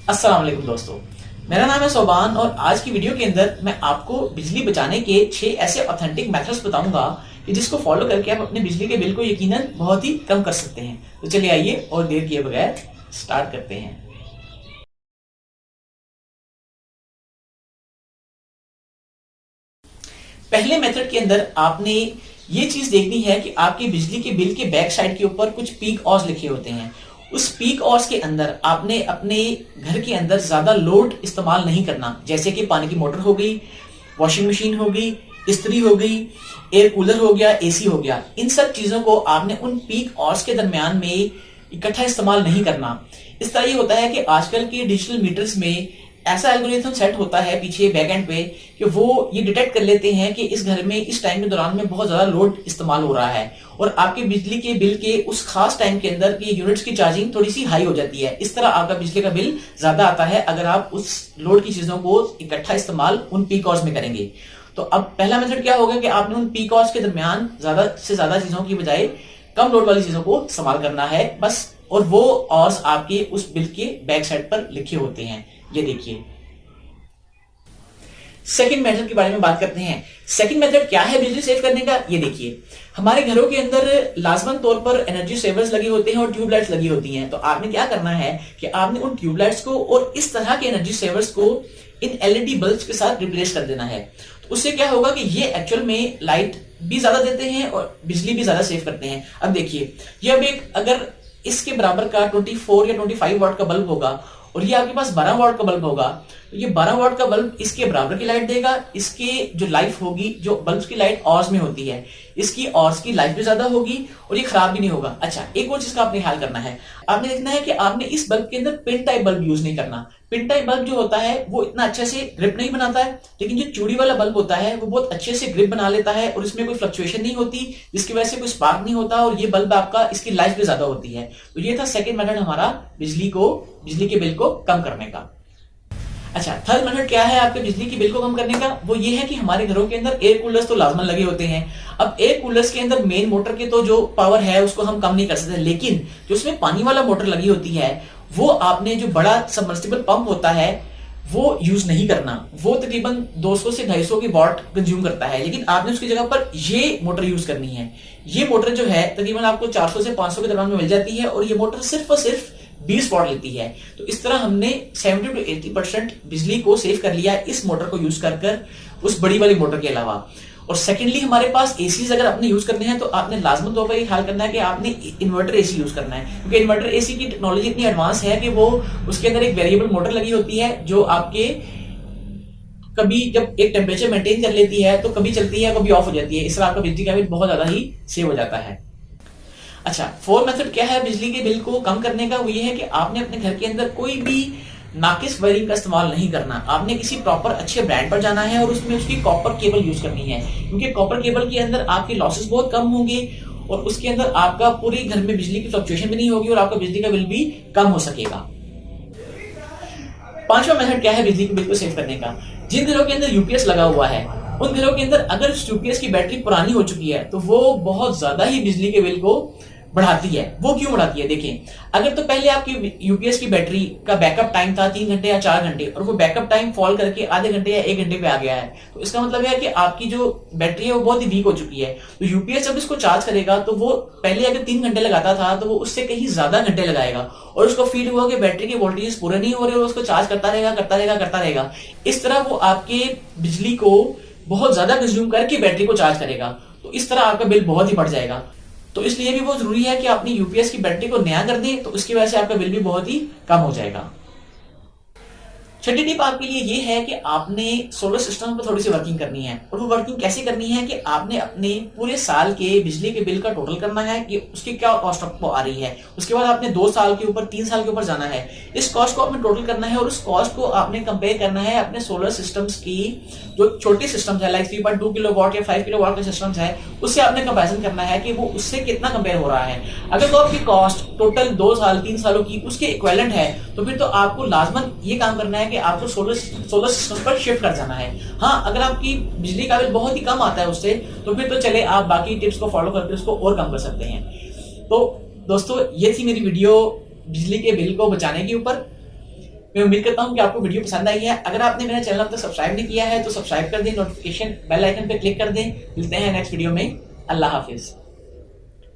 अस्सलाम वालेकुम दोस्तों, मेरा नाम है सोबान और आज की वीडियो के अंदर मैं आपको बिजली बचाने के 6 ऐसे ऑथेंटिक मेथड्स बताऊंगा कि जिसको फॉलो करके आप अपने बिजली के बिल को यकीनन बहुत ही कम कर सकते हैं। तो चलिए आइए और देर किए बगैर स्टार्ट करते हैं। पहले मेथड के अंदर आपने ये चीज देखनी है कि आपके बिजली के बिल के बैक साइड के ऊपर कुछ पीक ऑवर्स लिखे होते हैं। उस पीक ऑवर्स के अंदर आपने अपने घर के अंदर ज्यादा लोड इस्तेमाल नहीं करना, जैसे कि पानी की मोटर हो गई, वॉशिंग मशीन हो गई, इस्त्री हो गई, एयर कूलर हो गया, एसी हो गया। इन सब चीजों को आपने उन पीक ऑवर्स के दरमियान में इकट्ठा इस्तेमाल नहीं करना। इस तरह ये होता है कि आजकल के डिजिटल मीटर्स में ऐसा एल्गोरिथम सेट होता है पीछे बैकएंड पे कि वो ये डिटेक्ट कर लेते हैं कि इस घर में इस टाइम के दौरान में बहुत ज्यादा लोड इस्तेमाल हो रहा है और आपके बिजली के बिल के उस खास टाइम के अंदर की यूनिट्स की चार्जिंग थोड़ी सी हाई हो जाती है। इस तरह आपका बिजली का बिल ज्यादा आता है अगर आप उस लोड की चीजों को इकट्ठा इस्तेमाल उन पीक आवर्स में करेंगे। तो अब पहला मेथड क्या होगा कि आपने उन पीक आवर्स के दरमियान ज्यादा से ज्यादा चीजों की बजाय कम लोड वाली चीजों को इस्तेमाल करना है बस, और वो आवर्स आपके उस बिल के बैक साइड पर लिखे होते हैं। ये देखिए, सेकंड मेथड के बारे में बात करते हैं। सेकंड मेथड क्या है बिजली सेव करने का? ये देखिए, हमारे घरों के अंदर लाजमन तौर पर एनर्जी सेवर्स लगे होते हैं और ट्यूबलाइट्स लगी होती हैं। तो आपने क्या करना है कि आपने उन ट्यूबलाइट्स को और इस तरह के एनर्जी सेवर्स को इन एलईडी बल्ब्स के साथ रिप्लेस कर देना है। तो उससे क्या होगा कि ये एक्चुअल में लाइट भी ज्यादा देते हैं और बिजली भी ज्यादा सेव करते हैं। अब देखिए, ये अब एक अगर इसके बराबर का 24 या 25 वाट का बल्ब होगा और ये आपके पास 12 वाट का बल्ब होगा, तो ये 12 वाट का बल्ब इसके बराबर की लाइट देगा। इसके जो लाइफ होगी, जो बल्ब की लाइट ऑर्स में होती है, इसकी ऑर्स की लाइफ भी ज्यादा होगी और ये खराब भी नहीं होगा। अच्छा, एक और चीज का आपने ख्याल करना है, आपने देखना है कि आपने इस बल्ब के अंदर पिन टाइप बल्ब यूज नहीं करना। पिन टाइप बल्ब जो होता है वो इतना अच्छे से ग्रिप नहीं बनाता है, लेकिन जो चूड़ी वाला बल्ब होता है वो बहुत अच्छे से ग्रिप बना लेता है और इसमें कोई फ्लक्चुएशन नहीं होती, जिसकी वजह से कोई स्पार्क नहीं होता और ये बल्ब आपका इसकी लाइफ भी ज्यादा होती है। तो ये था सेकंड मेथड हमारा बिजली के बिल को कम करने का। अच्छा, थर्ड मेथड क्या है आपके बिजली की बिल को कम करने का? वो ये है कि हमारे घरों के अंदर एयर कूलर्स तो लाजमन लगे होते हैं। अब एयर कूलर्स के अंदर मेन मोटर के तो जो पावर है उसको हम कम नहीं कर सकते, लेकिन जो उसमें पानी वाला मोटर लगी होती है वो आपने जो बड़ा सबमर्सिबल पंप होता है वो यूज नहीं करना। वो तकरीबन 200 से 250 की वॉट कंज्यूम करता है, लेकिन आपने उसकी जगह पर ये मोटर यूज करनी है। ये मोटर जो है तकरीबन आपको 400 से 500 के दरम्यान में मिल जाती है और ये मोटर सिर्फ और सिर्फ 20 वॉट लेती है। तो इस तरह हमने 70 to 80% बिजली को सेव कर लिया इस मोटर को यूज कर उस बड़ी वाली मोटर के अलावा। और सेकेंडली, हमारे पास एसी अगर आपने यूज करने हैं तो आपने लाजमन तौर पर ये ख्याल करना है कि आपने इन्वर्टर एसी यूज करना है, क्योंकि इन्वर्टर एसी की टेक्नोलॉजी इतनी एडवांस है कि वो उसके अंदर एक वेरिएबल मोटर लगी होती है जो आपके कभी जब एक टेम्परेचर मेंटेन कर लेती है तो कभी चलती है, कभी ऑफ हो जाती है। इस तरह आपका बिजली का बिल बहुत ज्यादा ही सेव हो जाता है। अच्छा, फोर्थ मेथड क्या है बिजली के बिल को कम करने का? वो ये है कि आपने अपने घर के अंदर कोई भी नाकिस वायरिंग का इस्तेमाल नहीं करना। आपने किसी प्रॉपर अच्छे ब्रांड पर जाना है और उसमें उसकी कॉपर केबल यूज करनी है, क्योंकि कॉपर केबल के अंदर आपके लॉसेस बहुत कम होंगे और उसके अंदर आपका पूरे घर में बिजली की फ्लक्चुएशन भी नहीं होगी और आपका बिजली का बिल भी कम हो सकेगा। पांचवा मेथड क्या है बिजली के बिल को सेव करने का? जिन घरों के अंदर यूपीएस लगा हुआ है उन घरों के अंदर अगर यूपीएस की बैटरी पुरानी हो चुकी है तो वो बहुत ज्यादा ही बिजली के बिल को बढ़ाती है। वो क्यों बढ़ाती है? देखिए, अगर तो पहले आपकी यूपीएस की बैटरी का बैकअप टाइम था 3 घंटे या 4 घंटे और वो बैकअप टाइम फॉल करके आधे घंटे या 1 घंटे पे आ गया है, तो इसका मतलब है कि आपकी जो बैटरी है वो बहुत ही वीक हो चुकी है। तो यूपीएस जब इसको चार्ज करेगा तो वो पहले अगर 3 घंटे लगाता था तो वो उससे कहीं ज्यादा घंटे लगाएगा और उसको फील हुआ कि बैटरी के वोल्टेज पूरे नहीं हो रहे और उसको चार्ज करता रहेगा। इस तरह वो आपके बिजली को बहुत ज्यादा कंज्यूम करके बैटरी को चार्ज करेगा, तो इस तरह आपका बिल बहुत ही बढ़ जाएगा। तो इसलिए भी बहुत जरूरी है कि अपनी यूपीएस की बैटरी को नया कर दें, तो उसकी वजह से आपका बिल भी बहुत ही कम हो जाएगा। छठी टिप आपके लिए ये है कि आपने सोलर सिस्टम पर थोड़ी सी वर्किंग करनी है। और वो वर्किंग कैसे करनी है कि आपने अपने पूरे साल के बिजली के बिल का टोटल करना है कि उसकी क्या कॉस्ट आपको आ रही है। उसके बाद आपने 2 साल के ऊपर 3 साल के ऊपर जाना है, इस कॉस्ट को आपने टोटल करना है और उस कॉस्ट को आपने कंपेयर करना है अपने सोलर सिस्टम्स की जो छोटी सिस्टम्स है लाइक 3.2 किलोवाट या 5 किलोवाट के सिस्टम्स है, उससे आपने कंपेरिजन करना है कि वो उससे कितना कंपेयर हो रहा है। अगर तो आपकी कॉस्ट टोटल 2 साल 3 सालों की उसके इक्विवेलेंट है तो फिर तो आपको लाजमन ये काम करना है कि आपको सोलर सिस्टम पर शिफ्ट कर जाना है। हाँ, अगर आपकी बिजली का बिल बहुत ही कम आता है उससे, तो फिर तो चले आप बाकी टिप्स को फॉलो करके उसको और कम कर सकते हैं। तो दोस्तों, ये थी मेरी वीडियो बिजली के बिल को बचाने के ऊपर। मैं उम्मीद करता हूँ कि आपको वीडियो पसंद आई है। अगर आपने मेरा चैनल अब तक सब्सक्राइब नहीं किया है तो सब्सक्राइब कर दें, नोटिफिकेशन बेल आइकन पे क्लिक कर दें। मिलते हैं नेक्स्ट वीडियो में। अल्लाह हाफिज।